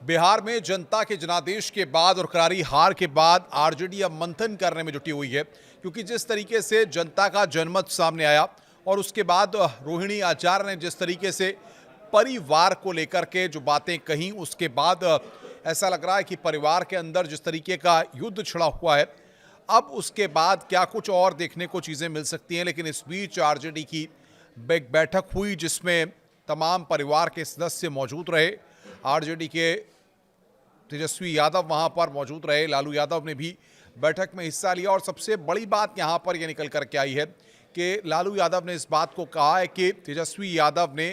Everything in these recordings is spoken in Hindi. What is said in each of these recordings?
बिहार में जनता के जनादेश के बाद और करारी हार के बाद आरजेडी अब मंथन करने में जुटी हुई है, क्योंकि जिस तरीके से जनता का जनमत सामने आया और उसके बाद रोहिणी आचार्य ने जिस तरीके से परिवार को लेकर के जो बातें कही, उसके बाद ऐसा लग रहा है कि परिवार के अंदर जिस तरीके का युद्ध छिड़ा हुआ है, अब उसके बाद क्या कुछ और देखने को चीज़ें मिल सकती हैं। लेकिन इस बीच आरजेडी की बैठक हुई जिसमें तमाम परिवार के सदस्य मौजूद रहे। आरजेडी के तेजस्वी यादव वहां पर मौजूद रहे, लालू यादव ने भी बैठक में हिस्सा लिया और सबसे बड़ी बात यहां पर यह निकल करके आई है कि लालू यादव ने इस बात को कहा है कि तेजस्वी यादव ने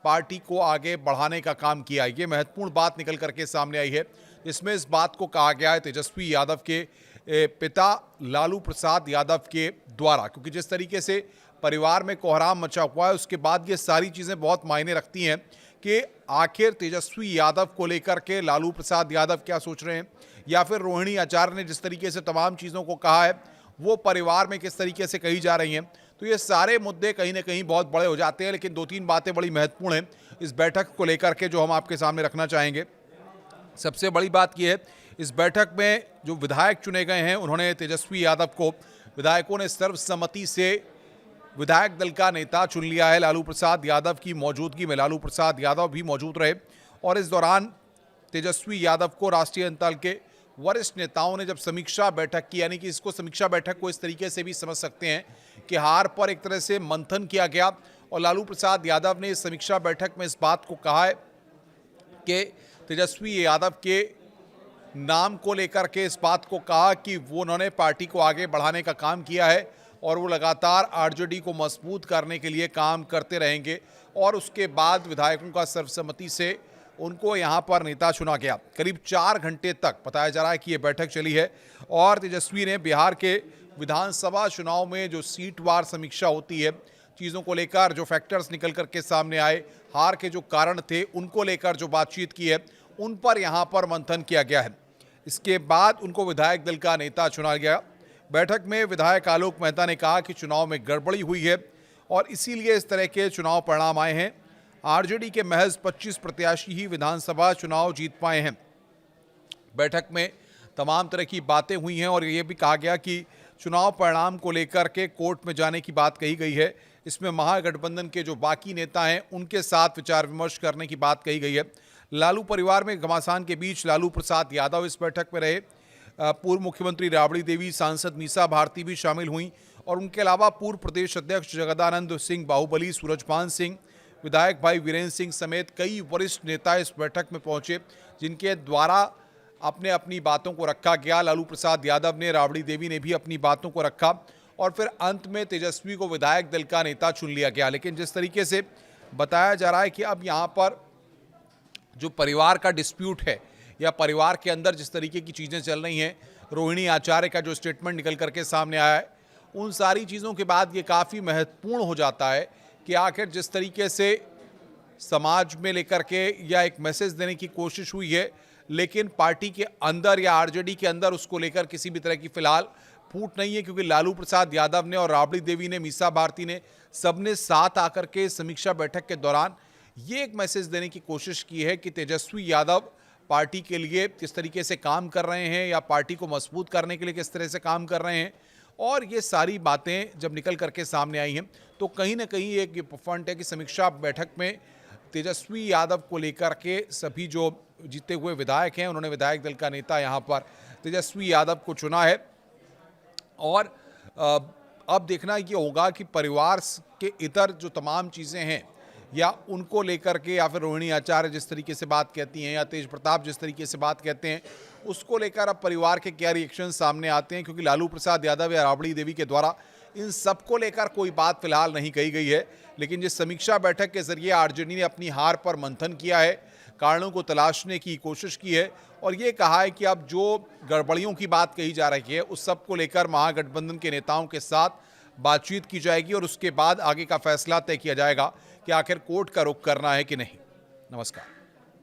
पार्टी को आगे बढ़ाने का काम किया। ये महत्वपूर्ण बात निकल करके सामने आई है, जिसमें इस बात को कहा गया है तेजस्वी यादव के पिता लालू प्रसाद यादव के द्वारा, क्योंकि जिस तरीके से परिवार में कोहराम मचा हुआ है, उसके बाद ये सारी चीज़ें बहुत मायने रखती हैं कि आखिर तेजस्वी यादव को लेकर के लालू प्रसाद यादव क्या सोच रहे हैं, या फिर रोहिणी आचार्य ने जिस तरीके से तमाम चीज़ों को कहा है वो परिवार में किस तरीके से कही जा रही हैं। तो ये सारे मुद्दे कहीं ना कहीं बहुत बड़े हो जाते हैं, लेकिन दो तीन बातें बड़ी महत्वपूर्ण हैं इस बैठक को लेकर के जो हम आपके सामने रखना चाहेंगे। सबसे बड़ी बात यह है, इस बैठक में जो विधायक चुने गए हैं उन्होंने तेजस्वी यादव को, विधायकों ने सर्वसम्मति से विधायक दल का नेता चुन लिया है। लालू प्रसाद यादव की मौजूदगी में लालू प्रसाद यादव भी मौजूद रहे और इस दौरान तेजस्वी यादव को राष्ट्रीय जनता दल के वरिष्ठ नेताओं ने जब समीक्षा बैठक की, यानी कि इसको समीक्षा बैठक को इस तरीके से भी समझ सकते हैं कि हार पर एक तरह से मंथन किया गया और लालू प्रसाद यादव ने इस समीक्षा बैठक में इस बात को कहा है कि तेजस्वी यादव के नाम को लेकर के इस बात को कहा कि वो उन्होंने पार्टी को आगे बढ़ाने का काम किया है और वो लगातार आरजेडी को मजबूत करने के लिए काम करते रहेंगे। और उसके बाद विधायकों का सर्वसम्मति से उनको यहाँ पर नेता चुना गया। करीब 4 घंटे तक बताया जा रहा है कि ये बैठक चली है और तेजस्वी ने बिहार के विधानसभा चुनाव में जो सीटवार समीक्षा होती है, चीज़ों को लेकर जो फैक्टर्स निकल करके सामने आए, हार के जो कारण थे उनको लेकर जो बातचीत की है, उन पर यहाँ पर मंथन किया गया है। इसके बाद उनको विधायक दल का नेता चुना गया। बैठक में विधायक आलोक मेहता ने कहा कि चुनाव में गड़बड़ी हुई है और इसीलिए इस तरह के चुनाव परिणाम आए हैं। आरजेडी के महज 25 प्रत्याशी ही विधानसभा चुनाव जीत पाए हैं। बैठक में तमाम तरह की बातें हुई हैं और ये भी कहा गया कि चुनाव परिणाम को लेकर के कोर्ट में जाने की बात कही गई है। इसमें महागठबंधन के जो बाकी नेता हैं उनके साथ विचार विमर्श करने की बात कही गई है। लालू परिवार में घमासान के बीच लालू प्रसाद यादव इस बैठक में रहे। पूर्व मुख्यमंत्री राबड़ी देवी, सांसद मीसा भारती भी शामिल हुई और उनके अलावा पूर्व प्रदेश अध्यक्ष जगदानंद सिंह बाहुबली, सूरजपाल सिंह, विधायक भाई वीरेंद्र सिंह समेत कई वरिष्ठ नेता इस बैठक में पहुंचे, जिनके द्वारा अपने अपनी बातों को रखा गया। लालू प्रसाद यादव ने, राबड़ी देवी ने भी अपनी बातों को रखा और फिर अंत में तेजस्वी को विधायक दल का नेता चुन लिया गया। लेकिन जिस तरीके से बताया जा रहा है कि अब यहाँ पर जो परिवार का डिस्प्यूट है या परिवार के अंदर जिस तरीके की चीज़ें चल रही हैं, रोहिणी आचार्य का जो स्टेटमेंट निकल करके सामने आया है, उन सारी चीज़ों के बाद ये काफ़ी महत्वपूर्ण हो जाता है कि आखिर जिस तरीके से समाज में लेकर के या एक मैसेज देने की कोशिश हुई है, लेकिन पार्टी के अंदर या आरजेडी के अंदर उसको लेकर किसी भी तरह की फिलहाल फूट नहीं है, क्योंकि लालू प्रसाद यादव ने और राबड़ी देवी ने, मीसा भारती ने, सबने साथ आकर के समीक्षा बैठक के दौरान ये एक मैसेज देने की कोशिश की है कि तेजस्वी यादव पार्टी के लिए किस तरीके से काम कर रहे हैं या पार्टी को मजबूत करने के लिए किस तरह से काम कर रहे हैं। और ये सारी बातें जब निकल करके सामने आई हैं तो कहीं ना कहीं एक ये फ्रंट है कि समीक्षा बैठक में तेजस्वी यादव को लेकर के सभी जो जीते हुए विधायक हैं उन्होंने विधायक दल का नेता यहाँ पर तेजस्वी यादव को चुना है। और अब देखना ये होगा कि परिवार के इतर जो तमाम चीज़ें हैं या उनको लेकर के, या फिर रोहिणी आचार्य जिस तरीके से बात कहती हैं या तेज प्रताप जिस तरीके से बात कहते हैं, उसको लेकर अब परिवार के क्या रिएक्शन सामने आते हैं, क्योंकि लालू प्रसाद यादव या राबड़ी देवी के द्वारा इन सबको लेकर कोई बात फिलहाल नहीं कही गई है। लेकिन जिस समीक्षा बैठक के जरिए आरजेडी ने अपनी हार पर मंथन किया है, कारणों को तलाशने की कोशिश की है और ये कहा है कि अब जो गड़बड़ियों की बात कही जा रही है उस सब को लेकर महागठबंधन के नेताओं के साथ बातचीत की जाएगी और उसके बाद आगे का फैसला तय किया जाएगा कि आखिर कोर्ट का रुख करना है कि नहीं। नमस्कार।